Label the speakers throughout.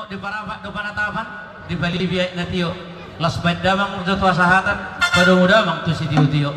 Speaker 1: di panatapan di Bali biaya natio las damang untuk wasahatan pada muda mang tu si tio.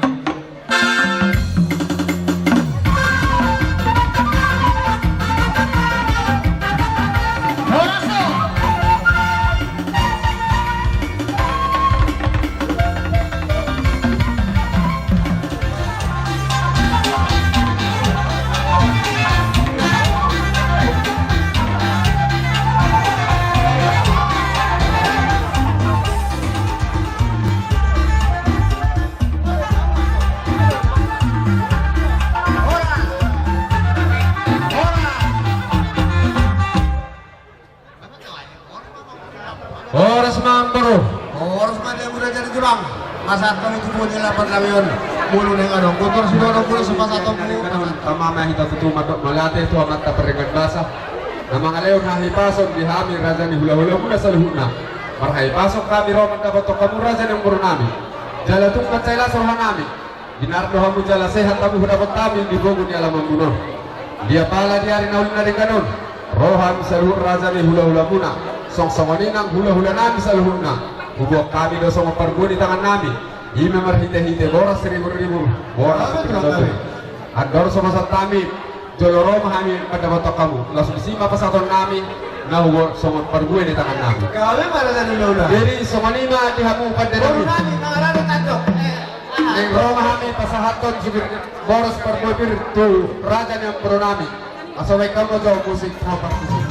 Speaker 2: Oras mambro.
Speaker 3: Oras man yang udah jadi jurang. Masa kami kumpulin 8 kamion. Mulu neng ano. Kotor sudah orang pula sa masa tong po.
Speaker 2: Tamama hita tutuma dok malate itu amat tak peringat basah. Nama ngaleon hahi pasok di hamil raja ni hula-hula muna sa luhuna. Marhai pasok kami roman dapat kamu raja yang nami. Jala tungkat saya sohan nami. Dinardo hamu jala sehat tamu dapat kami di bogu di alam membunuh. Dia pala di hari naulina di kanon. Rohan seluruh raja ni hula-hula muna. Song-songoni nang hula-hula nami sa luhuna. Hubok kami do song perbu di tangan nami. Ime marhite-hite boras 1000 boras sekitar. Ador sama satami joloro mahami pada batok kamu. Langsung sima pasaton nami na hubok song perbu di tangan nami.
Speaker 3: Kami mana dari luna.
Speaker 2: Jadi somanima dihamu pada nami.
Speaker 3: Nangarado tanto.
Speaker 2: Neng romahami pasahaton sibir boras perbu tu raja yang beronami. Asal kamu jauh musik apa musik.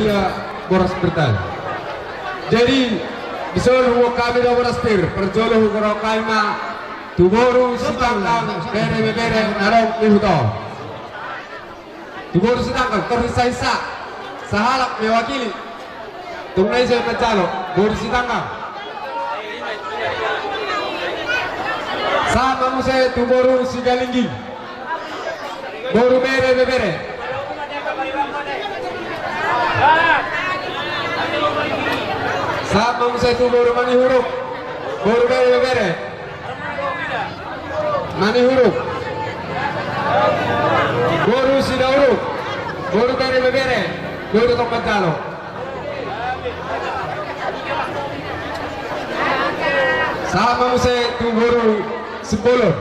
Speaker 2: Dia boras bertal. Jadi disolo kami do boras pir perjolo hukaro kaima tuboru sitangkang bere narong ihuto. Tuboru sitangkang korisa sahalak mewakili Tungnay sa Pancalo, Boru Sitanggang. Sama mo sa tu Boru Sigalinggi. Boru Bere Bere. Sama mo sa tu Boru Manihuruk. Boru Bere Bere. Manihuruk. Boru Sidauruk. Boru Bere Bere. Boru Tong Pancalo. Sama mo sa tu Boru Sipolon.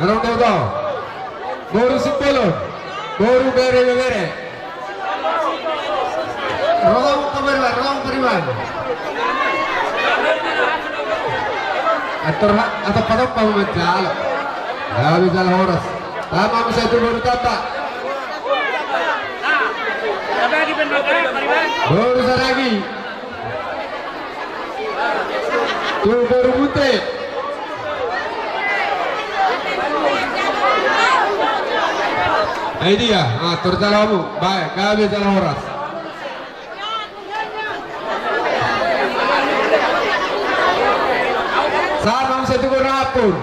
Speaker 2: Anong daw? Boru Sipolon. Boru Bere Bere.
Speaker 3: Rong Periwan.
Speaker 2: Atau patok pa Mancalo. Grabe sa oras. Tama mo sa tu Boru Tata. Boru Saragi. Tu Boru Munte. Ay dia, terjalamu, baik, gabi jalan oras. Sama sa tugon hapon.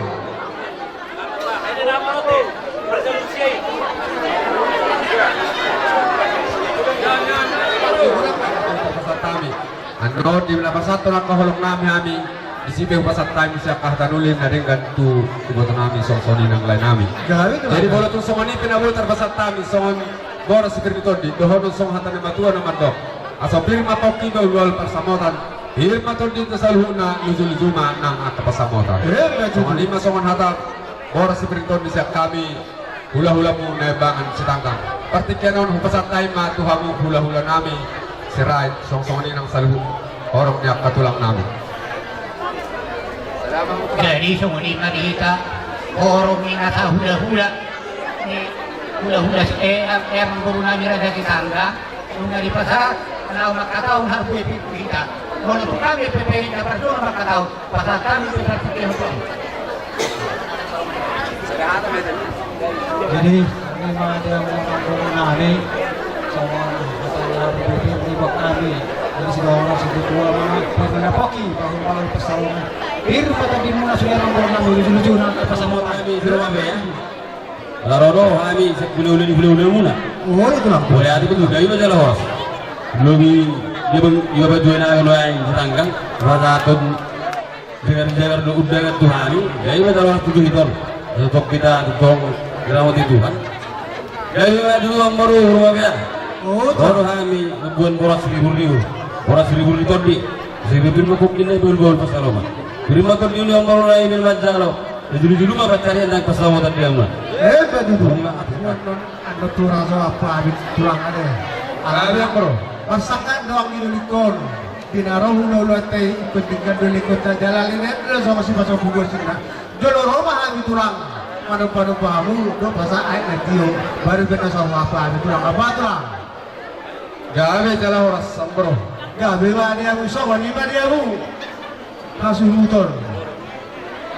Speaker 2: Ano di labasan to nakahulog namin kami. Isipin pasat time siya kahtanulin na rin ganito iboto namin song-soni ng line namin. Jadi bola itong song ini pinabutar pasat namin song bola si Permiton di dohon song hatan ng matuan ng mardok. Aso pirma toki ba ulwal pasamotan. Pirma to dito sa luhuna luzul-luzuma ng kapasamotan. Song lima songan hatan bola si Permiton di siya kami hula-hula mo na ibangan si Tangkang. Partikyan nun pasat time matuha mo hula-hula namin si Ride song-song ini ng saluhun. Orok niya katulang namin.
Speaker 4: Jadi semua kita orang yang tahu hula-hula ni hula-hula yang beruna mira dari tangga dari pasar kalau mak tahu harus kita kalau kami PPI dapat dua mak tahu pasal kami sudah fikir hukum.
Speaker 5: Jadi ini ada beruna ni sama pasal PPI riba kami dari segala sebuah mana pernah poki bahwa persawahan bir pada di mana sudah orang lucu-lucu nak pasal mau kami di rumah ya.
Speaker 6: Larono kami sebelum muna.
Speaker 5: Oh itu lah.
Speaker 6: Boleh ada betul dari mana lah. Lebih dia juga berdua nak kalau yang setanggang rasa tu dengar udah Tuhan ini. Jadi mana lah tujuh itu. Untuk kita tolong dirawat Tuhan. Jadi dulu orang baru rumah ya.
Speaker 5: Oh.
Speaker 6: Baru kami buat boras ribu tadi. Sebelum mungkin ini belum pasal rumah. Terima kasih dulu yang baru lagi Mancalo. Dulu mah pacarnya naik pesawat tadi yang mana?
Speaker 5: Betul. Ada turang so apa habis turang ada.
Speaker 2: Grabe ang bro.
Speaker 3: Pasakan doang inulikon. Tinaro hula-hula tayo ikut-ikut dulikot na jalalin na sa masih pasok bugos sila. Joloro mahami turang. Pano-pano pa mo do basa ay nagtiyo. Baru ka na sa apa habis turang apa turang.
Speaker 2: Grabe jalan oras ang bro.
Speaker 3: Gabi ba dia mo so wani ba dia mo. Kasu motor.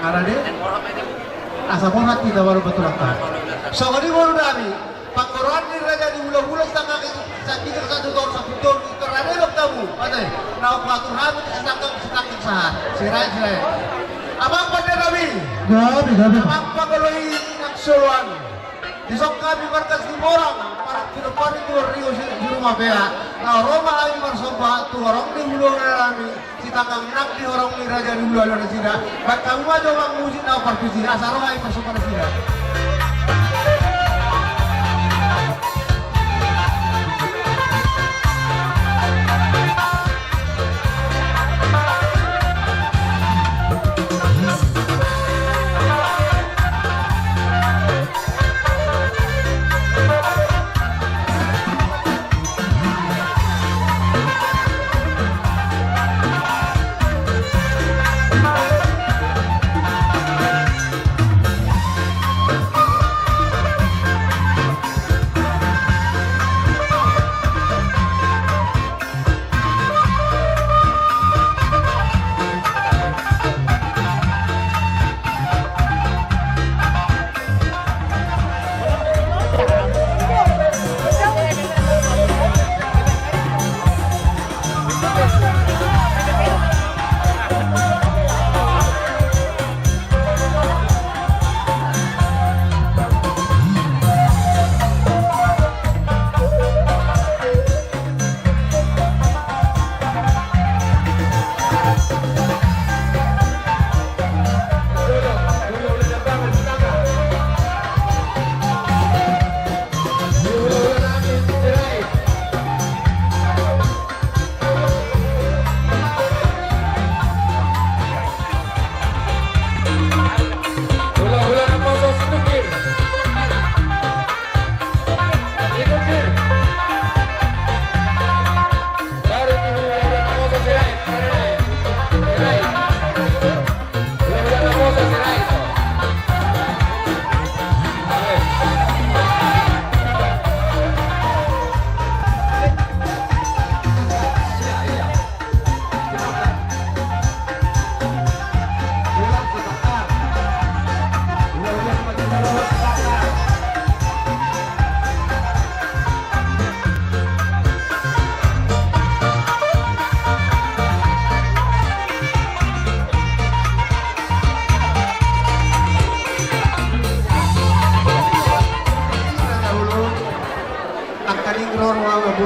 Speaker 3: Arade. Asa morat kita baru betul kan. So wani mo dami. Pangkoran ni raja di hula-hula tangga sa tiga satu tahun satu tahun terade lo kamu. Ate. Nau patur hamu setangkang sah. Sirai. Abang pada kami.
Speaker 5: Gabi.
Speaker 3: Abang pagaloy nagsuluan. Disok kami markas di borang para kinupan itu Rio di rumah bea. Nah Roma kami marsomba tu orang di hulu kami si tanggang nak di orang di raja di hulu ada sida. Bak kamu aja bang musik na partusi asal kami marsomba di sida.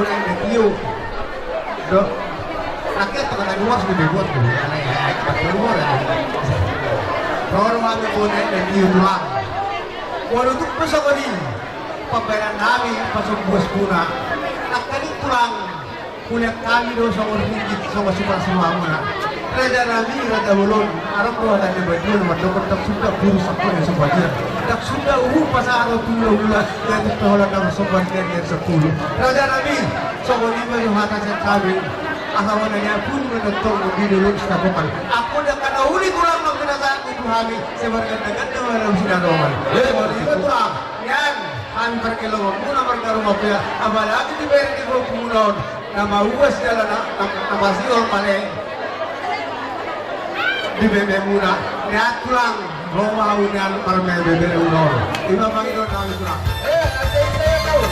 Speaker 3: yang Tio. Do, rakyat kata luas lebih buat tuh, karena ya pakai luar ya. Orang kami punya yang Tio tulang. Walau untuk besok ini, pembayaran kami pasok bos puna. Nak kali tulang, punya kami do sama ringgit sama semua mana. Raja Nabi, Raja Ulun, Arab Tuhan yang berdua, mendokter tak sudah burus apa yang sebagian. Tak sudah pasar tulah yang tertolak dalam sebagian yang 10. Raja Nabi, sobat lima yang hatasan kami, ahawannya pun menonton di dulu setabukan. Aku dah kena uli tulang mengenai itu kami sebagian dengan dalam sidang doang. Sobat lima tulang, yang kami perkelong, muna mereka rumah pia, apalagi di beri di bawah nama uas jalan, nama sior paling. Di bebe muna, lihat tulang, Roma unian parme bebe unor. Iba panggil kami tulang. Nanti saya tahu.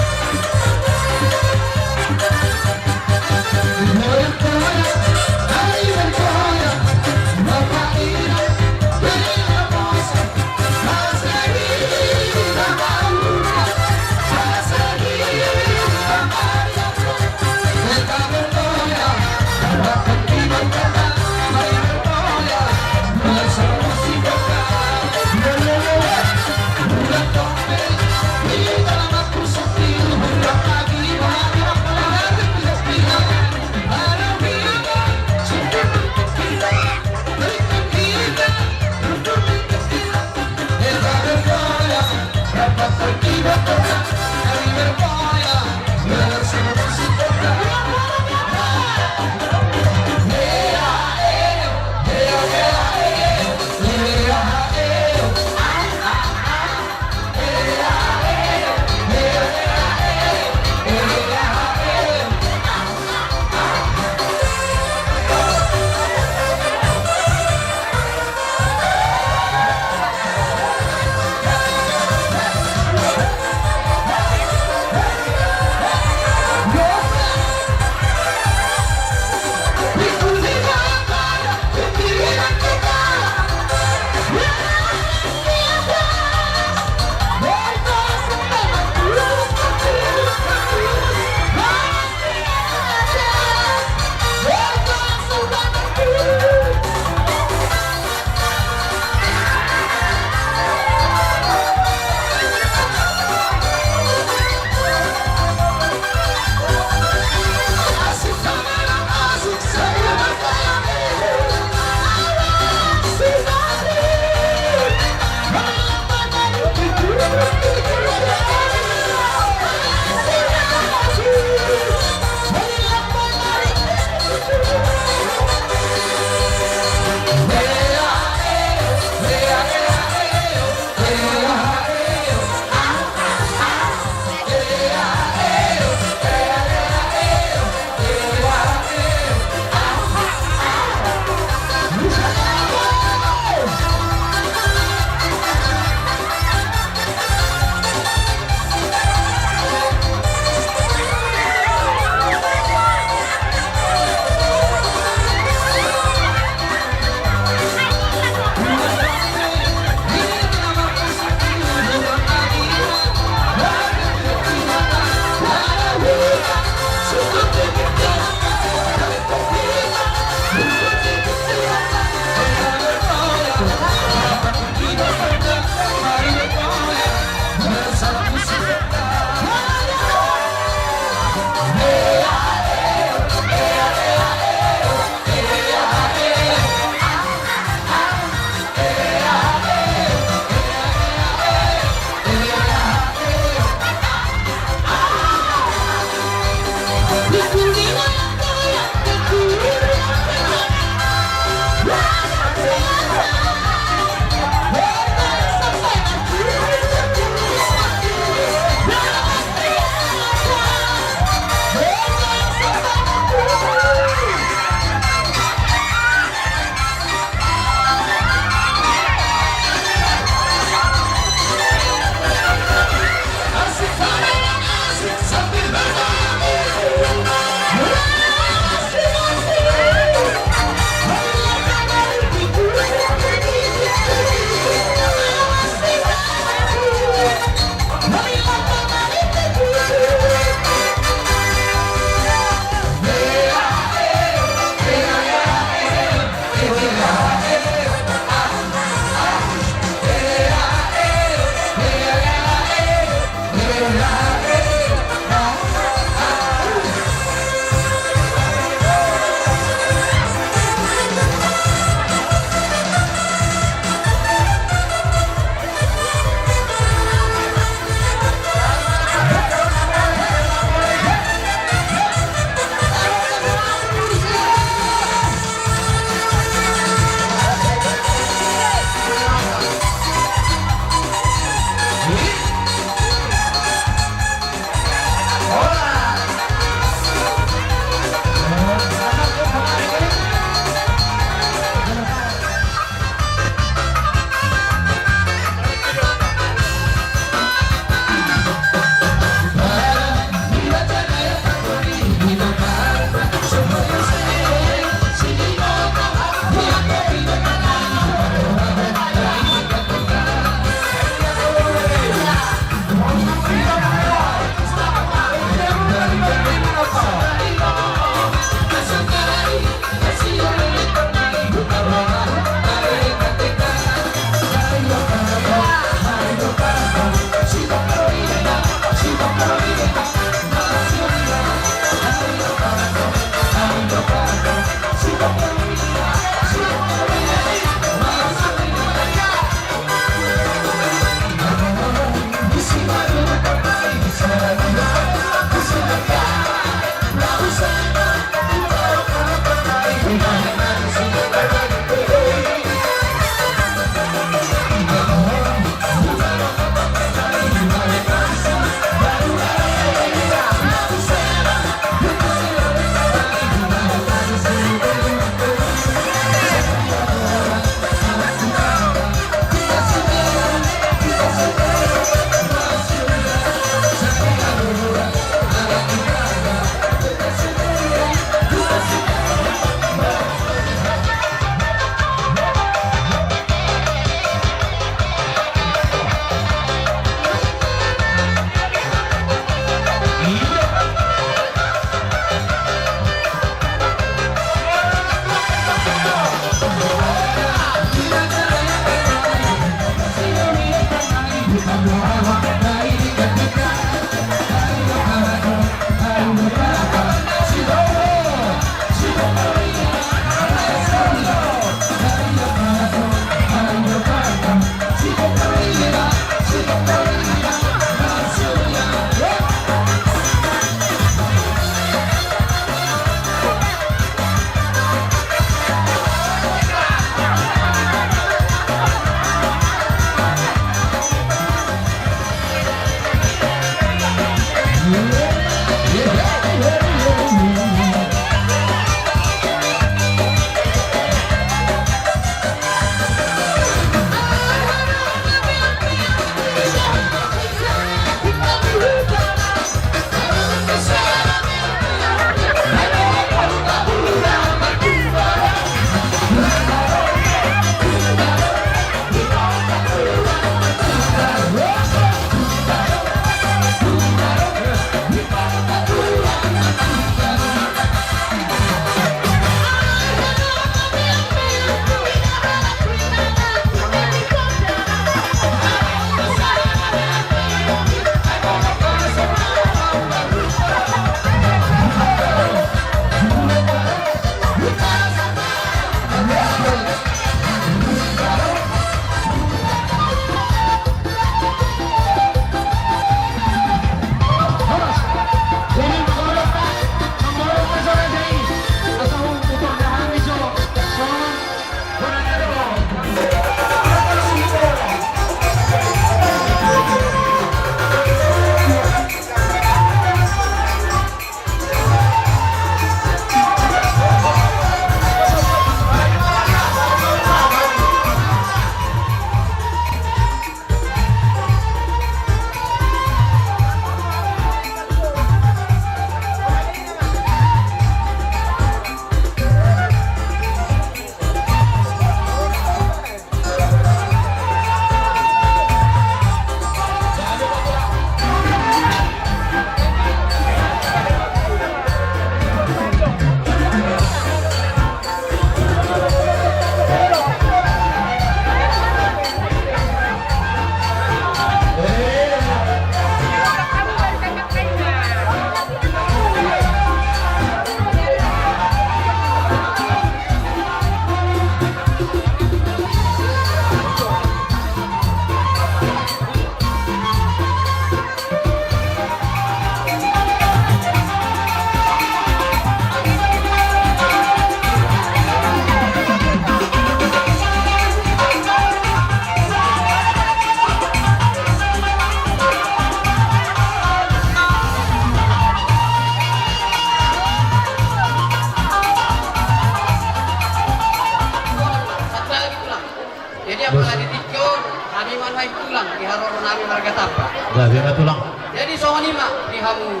Speaker 4: nami marga tapa.
Speaker 1: Gabi na tulang.
Speaker 4: Jadi soal lima dihamu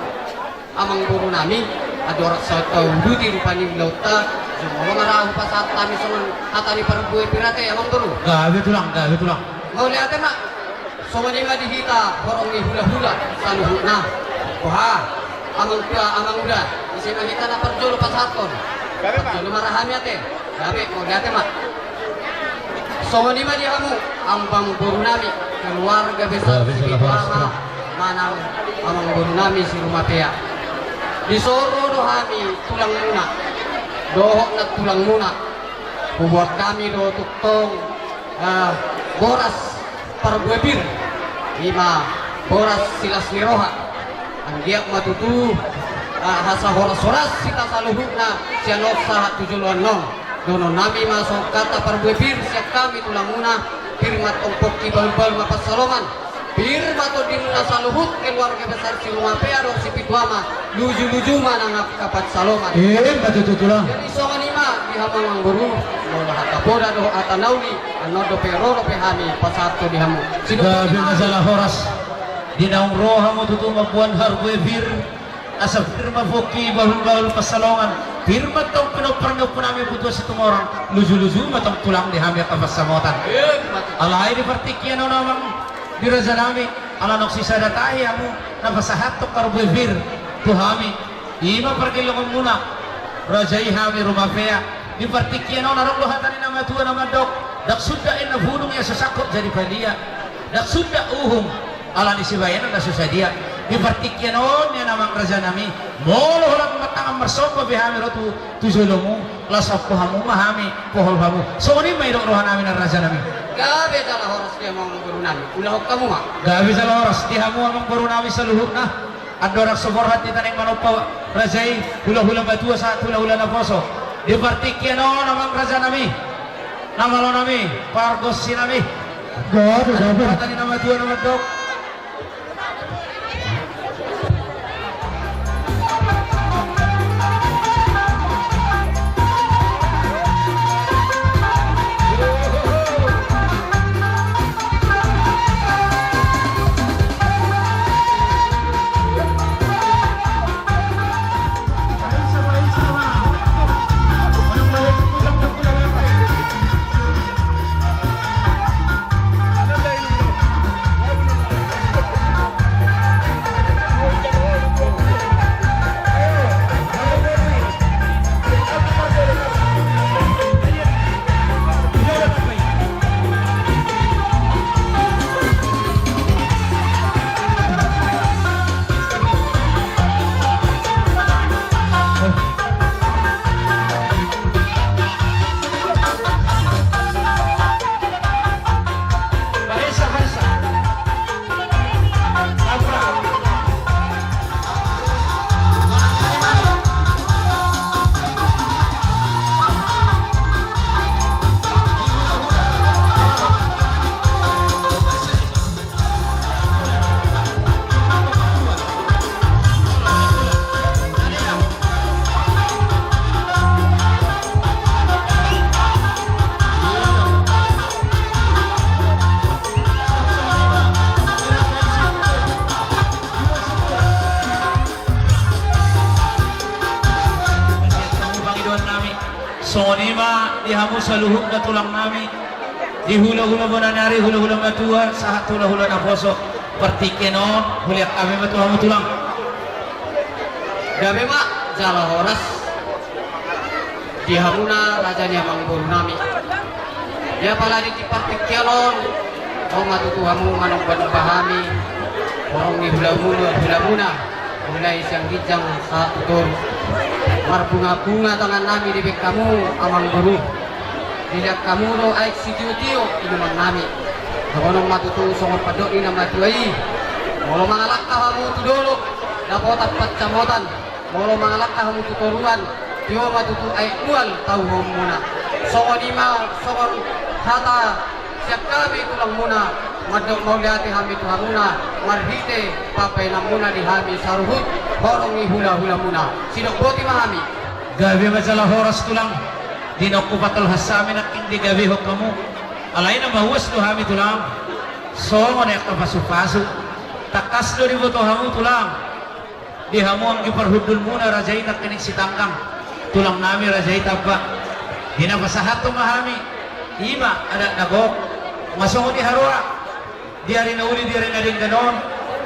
Speaker 4: amang guru nami ada orang satu duti rupani lauta semua ngarahu pasat kami sama hatani perbuai pirate amang guru.
Speaker 1: Gabi tulang, gabi tulang.
Speaker 4: Mau lihat nak soal lima dihita borong ni hula-hula saluh nah. Wah, amang tua amang udah isi kita nak perjolo pasat kon. Perjolo marahami ate. Gabi mau lihat mak. Soal lima dihamu ambang guru nami keluarga besar Sibituama manang amang guru nami si rumah pea disoro dohami tulang muna dohok na tulang muna buat kami do tuktong boras parbuebir lima boras silas niroha anggiak matutu hasa horas-horas sita saluhukna sianok sahat tujuluan nong dono nami masuk kata parbuebir siap kami tulang muna firmat ompok kibal-bal mapas saloman firmat o dimuna saluhut keluarga besar si rumah pea dong si Pituama luju-luju manangap kapat saloman
Speaker 1: Matutulang.
Speaker 4: jadi songan ima dihamang ang guru mola hatapoda do atanauli anodo peroro pehami pasato dihamu
Speaker 1: Gabi na salah horas. Dinaung roha mo tutuma buwan harbo vir. Asa firma foki bahul-bahul pasalongan. Firma tong pinoparno po namin puto si tumorang. Luju-luju matong tulang di hamya kapasamotan. Alay di partikyan o namang diraza nami. Alanok si sadatahi amo napasahat to karbo vir. Tuhami. Ima perkilungan muna. Rajai hami rumafea. Di partikyan o naronglohatan ni namatua namadok. Dak sudah nabulong ya sasakot jadi palia. Dak sudah uhum ala ni sibayan na susah dia. Di partikyan on ya namang raja nami. Molo lang matang marsopo bihami rotu tujolomu lasap ko hamu mahami pohol hamu. So ni may rohan namin ang raja nami.
Speaker 4: gabe dalah horas dia mau guru nami ulahok kamu ha
Speaker 1: Gabi sa oras di hamu ang guru nami sa luhuk na. Adorak soborhat di taneng manupa rajai hula-hula batua saat hula-hula na poso. Di partikyan on namang raja nami. Namalo nami, pargos si nami.
Speaker 3: Gabi, gabi.
Speaker 1: Tani nama dua nama dok. Sonima dihamu sa luhuk na tulang nami. Di hula-hula mo na nari, hula-hula matua, sahat hula-hula na poso. Partikenon, huliak kami matua mo tulang.
Speaker 4: gabe mak dalah horas dihamuna rajanya mang guru nami ya pala di partikyanon mau matutuhamu manong banubahami orang ni hula-muna mulai siang gijang saat tutur marbunga-bunga tangan nami di bek kamu amang guru dilihat kamu lo aik si tio inuman nami kamu matutu songot padok ni nama tuai mau mangalak kamu tu dulu dapat tapat camotan mau mangalak kamu tu toruan tio matutu aik ual tahu muna songot lima songot hata siap kami tulang muna madok mau lihat kami tu hamuna marhite papai namuna di hami saruhut borong ni hula-hula muna sidok boti mahami
Speaker 1: Gabi masalah horas tulang. Dinaku patal hasami nak hindi gabi hok kamu. Alay na mahuas do hami tulang. So ngonek ka pasu-pasu. Takas do di boto hamu tulang. Di hamu ang giparhudul muna rajay na kinig si tangkang. Tulang nami rajay tabba. Dinapasahat to mahami. Ima ada nagok. Masong di harura. Di hari na uli di hari na din ganon.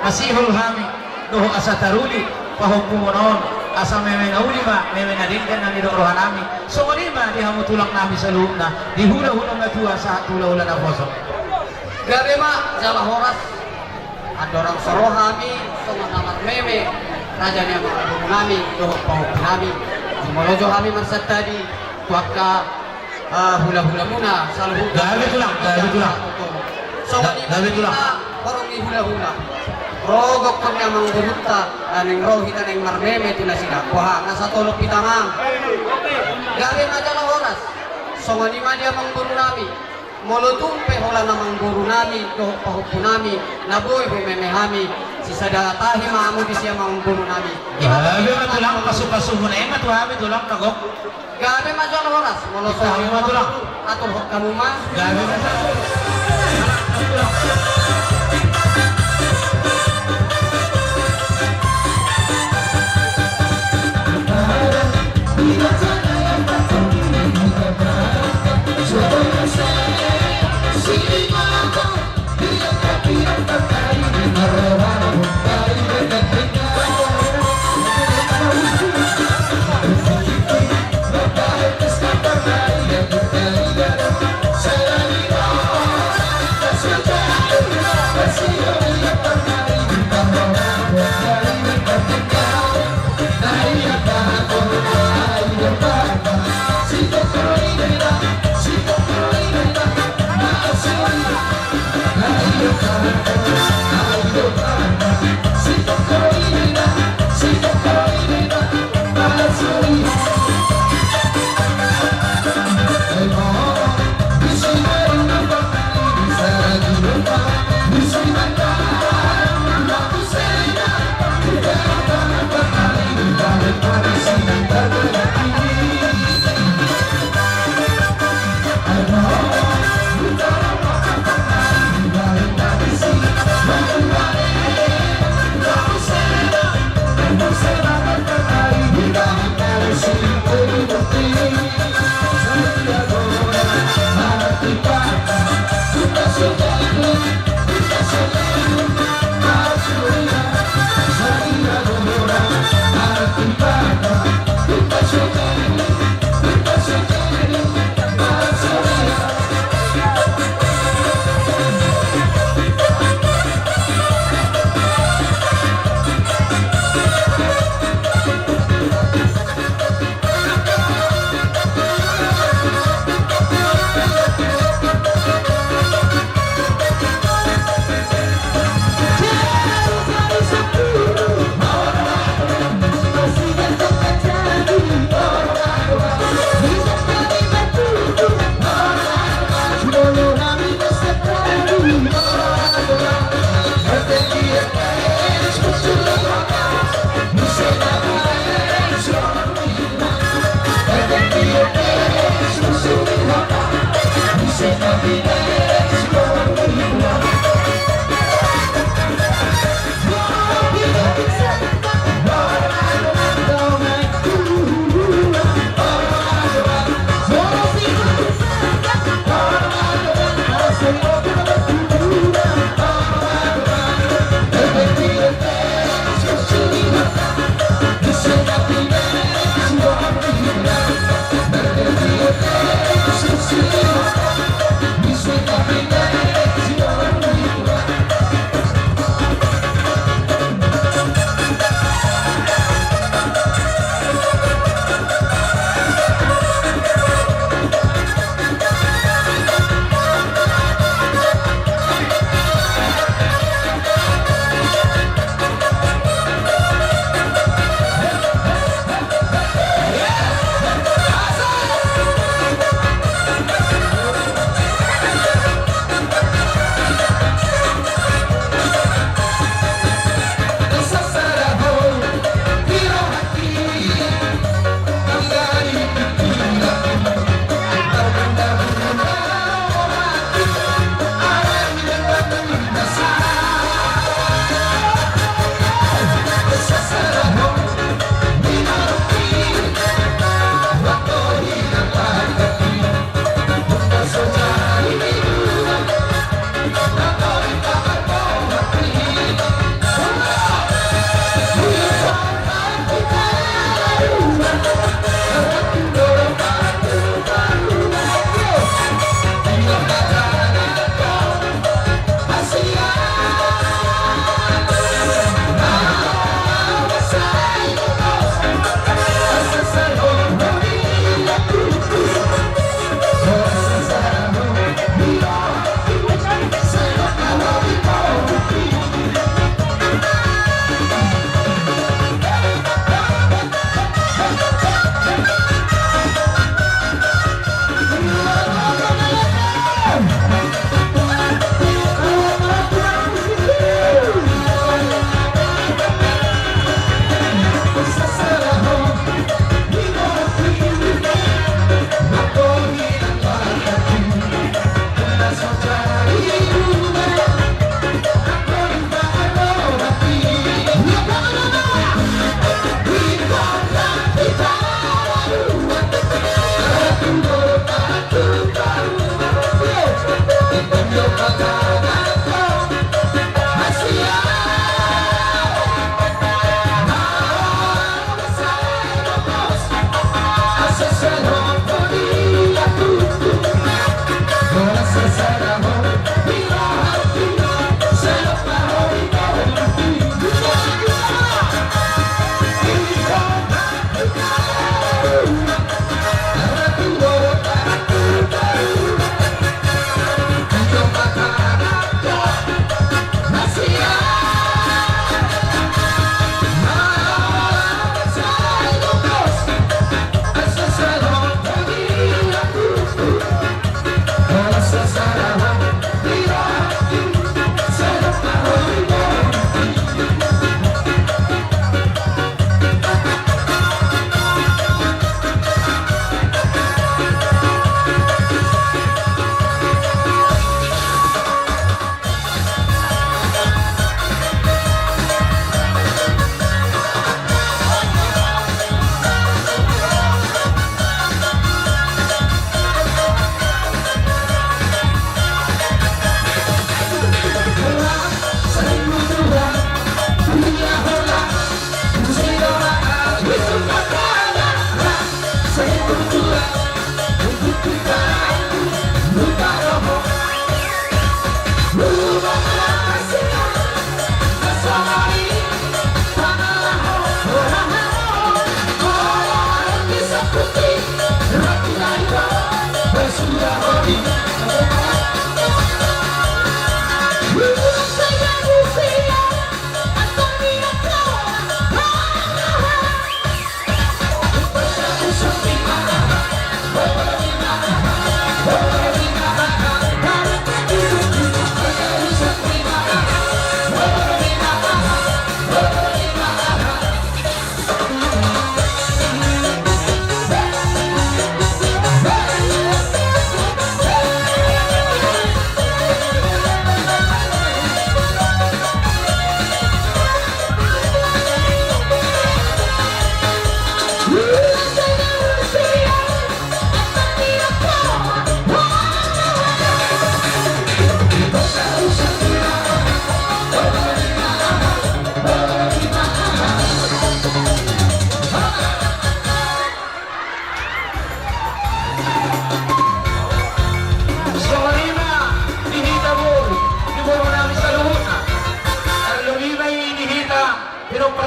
Speaker 1: Masihol hami. Doho asa taruli. Pahungkumunon. Asa meme na uli ba. Meme na din ganon nidorohan nami. So lima di hamu tulang nami sa loob na. Di hula-hula na tuwa sa tula-ula na poso.
Speaker 7: Gabi ma, jala horas. Ada orang sorohami, sama namar meme. Raja ni amang abu nami, doh pahuk nami. Molojo kami marsat tadi, tuaka hula-hula muna, selalu
Speaker 1: Gabi tulang, gabi tulang.
Speaker 7: So
Speaker 1: Gabi tulang.
Speaker 7: Korong hula-hula. Rogok pag namang buruta, aneng roh kita neng marmeme tula sila. Wah, nasa tolok pitamang. Gabi ma jala horas. So manima dia mang guru nami. Molotumpe hola namang guru nami, doh pahupu nami, naboy pememehami, sisa datahi maamu di siya mang guru nami.
Speaker 1: Gabi ma tulang pasu-pasu muna emat wahami tulang kagok.
Speaker 7: Gabi ma jala horas, moloso
Speaker 1: Gabi ma tulang.
Speaker 7: atur hok kamu ma.
Speaker 1: Gabi ma tulang.
Speaker 8: Let's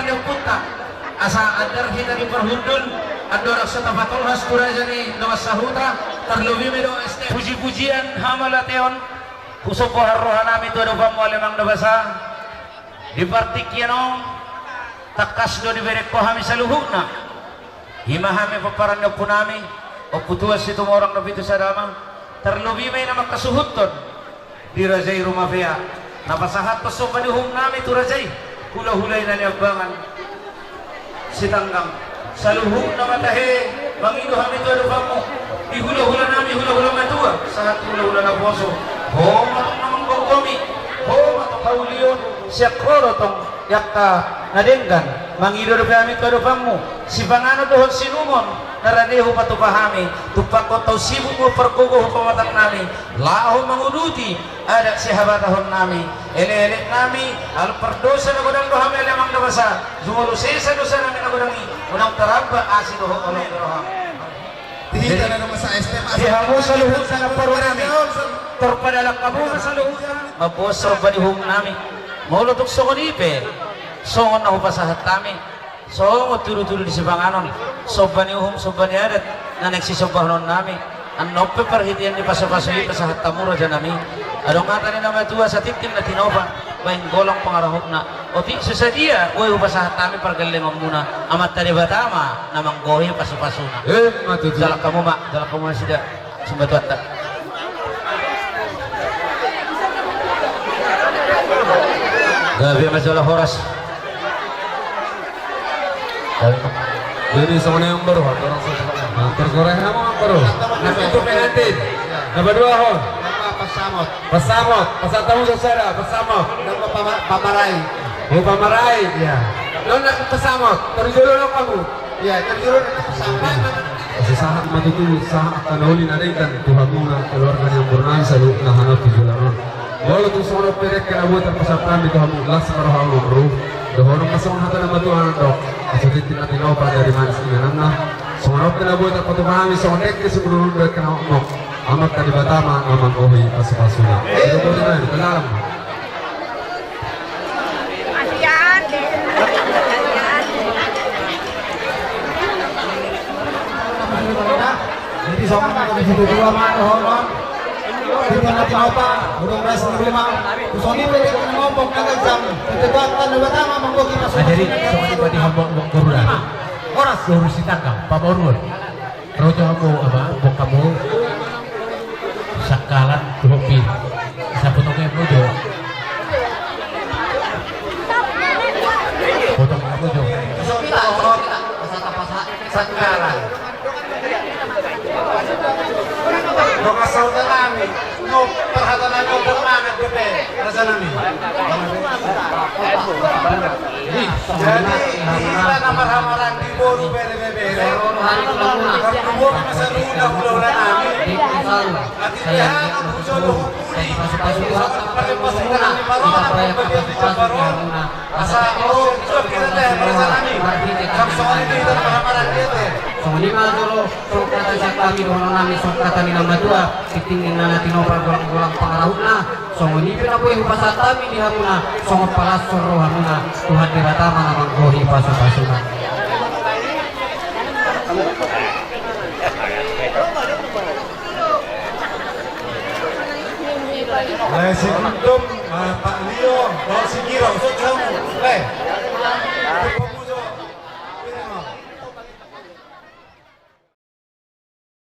Speaker 1: parliang punta asa adar kita di perhundul ador sa tapatul has turajani lawas sahutra terlebih medo este puji-pujian hamalateon kusok rohan nami tu ada pamual emang nabasa di partik yanong takas do di berek ko hami saluhuna himahami paparan na punami o putuas itu orang nabi itu sadamang terlebih may na makasuhuton di rajay rumafia napasahat pasok panuhong nami tu rajay hula-hulay na niyabangan si tanggang saluhung na matahe mangido hami tu ada pamu di hula-hula nami hula-hula matua saat hula-hula na poso ho matong namang kokomi ho matong kauliyon siya koro tong yakta nadenggan mangido do kami to do pamu si pangano dohon sinumon naraneho patupahami tupako tau sibuk mo perkugo pamatak nami laho manguduti ada si habatahon nami ele-ele nami al perdosa na godang dohami alamang nabasa zumulu sesa dosa nami na godangi unang taramba asi doho olong doham
Speaker 3: Tihita na naman sa STM.
Speaker 1: Dihamu sa luhut sa naparo nami terpadalak kabu sa luhut mabosor banihong nami maulotok sokonipe songon na hupasahat kami songon turu-turu di sibanganon sobani adat na nagsisombahonon nami ang nope perhitian di paso-pasoy pasahat tamura dyan nami adong ngata ni nama tua sa titim na tinoba bain golong pangarahok na o ti susadia uy hupasahat kami pargalingong muna amat tadi batama namang gohi paso-paso na
Speaker 2: matutu
Speaker 1: dalak kamu na sida sumbatuat tak gabi masalah horas
Speaker 2: jadi sama yang baru orang tergoreng nama yang baru nah itu penalti nomor 2 hon pasamot pasatamu sasara pasamot
Speaker 3: Pamaray.
Speaker 2: pamarai ya nona pasamot terjulur kamu
Speaker 3: Ya, terjun sama.
Speaker 2: kasi sahat matutu sahat kanoli na rin Tuhan mo na keluarga yang bernang selalu nahanap di jalanan walau tu sono perek kena buat terpasapkan di Tuhan mo las marohang umru dohorong masong hata na matuhan dok kasi tinaw pa dari manis inanan na sono kena buat terpatuhami sono tek ke sebelum kena umok amat tadi batama amang ohi pasu-pasuna itu boleh na itu dalam
Speaker 5: Jadi sama kami situ dua mah horon. Kita nanti apa? Burung ras lima. Kusoni pede kena ngompok kagak jam. Ketebatan dua tama manggo kita.
Speaker 1: jadi semua tiba di hambok koruran horas urus ditangkap Pak Borun rojo kamu apa bok kamu sakalan kopi saputongnya rojo potong rojo sakalan
Speaker 3: Mga saudara namin, no, perhatian na no, bermangat gede, rasa namin. Jadi, kita na marhamaran di boru bere-bere. Kamu masa luna hula namin. At itihan ang puso luhupuli. Paling pasok na namin paron, ang pagpapit di paron. Asa, so kita tayo, rasa namin. Kapsoan ito yung marhamaran dito.
Speaker 7: So lima dulu so kata sa kami doon namin so kata ni nama dua titingin na natin opal gulang pangarahut na so nipin na po yung pasat kami di hamuna so palas soro hamuna Tuhan di batama namang gohi pasu-pasu na
Speaker 3: Si Gundom, Pak Leo, Bang Sigiro, so kamu,